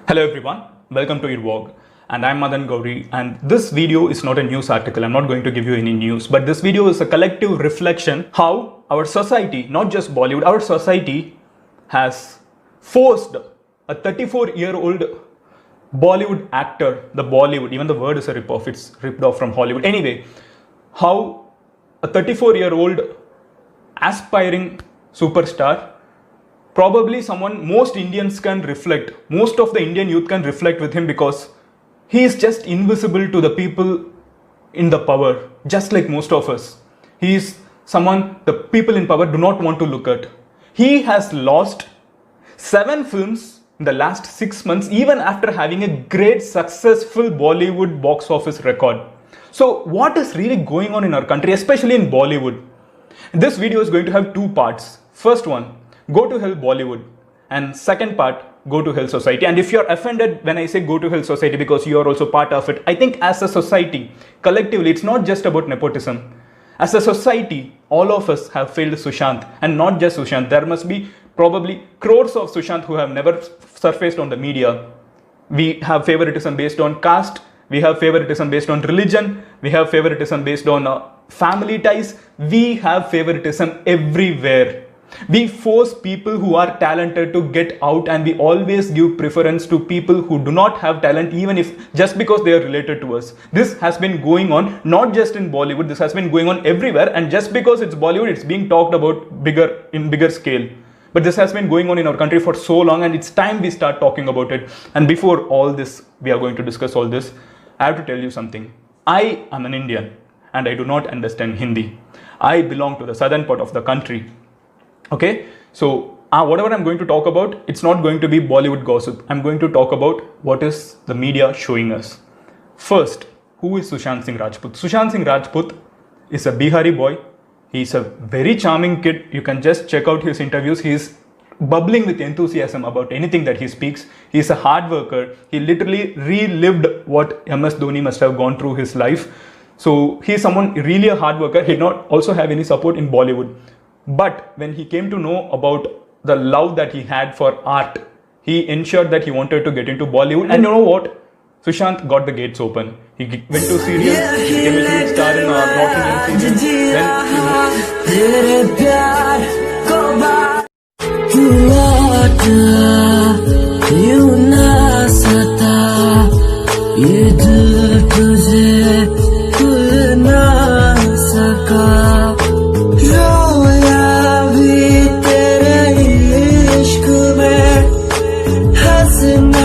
Hello everyone, welcome to Irvog, and I'm Madan Gauri, and this video is not a news article. I'm not going to give you any news, but this video is a collective reflection how our society, not just Bollywood, our society has forced a 34-year-old Bollywood actor, the Bollywood, even the word is a rip-off, it's ripped off from Hollywood. Anyway, how a 34-year-old aspiring superstar, probably someone most Indians can reflect, most of the Indian youth can reflect with him because he is just invisible to the people in the power, just like most of us. He is someone the people in power do not want to look at. He has lost 7 films in the last 6 months, even after having a great successful Bollywood box office record. So what is really going on in our country, especially in Bollywood? This video is going to have 2 parts. First one, go to hell Bollywood, and second part, go to hell society. And if you're offended when I say go to hell society because you are also part of it, I think as a society, collectively, it's not just about nepotism. As a society, all of us have failed Sushant, and not just Sushant. There must be probably crores of Sushant who have never surfaced on the media. We have favoritism based on caste, we have favoritism based on religion, we have favoritism based on family ties, we have favoritism everywhere. We force people who are talented to get out, and we always give preference to people who do not have talent, even if just because they are related to us. This has been going on not just in Bollywood, this has been going on everywhere, and just because it's Bollywood, it's being talked about in bigger scale. But this has been going on in our country for so long, and it's time we start talking about it. And before all this, we are going to discuss all this, I have to tell you something. I am an Indian and I do not understand Hindi. I belong to the southern part of the country. Okay, so whatever I'm going to talk about, it's not going to be Bollywood gossip. I'm going to talk about what is the media showing us. First, who is Sushant Singh Rajput? Sushant Singh Rajput is a Bihari boy. He's a very charming kid. You can just check out his interviews. He's bubbling with enthusiasm about anything that he speaks. He's a hard worker. He literally relived what MS Dhoni must have gone through his life. So he's someone really a hard worker. He did not also have any support in Bollywood. But when he came to know about the love that he had for art, he ensured that he wanted to get into Bollywood. And you know what? Sushant got the gates open. He went to serials, he became a huge star in North Indian Then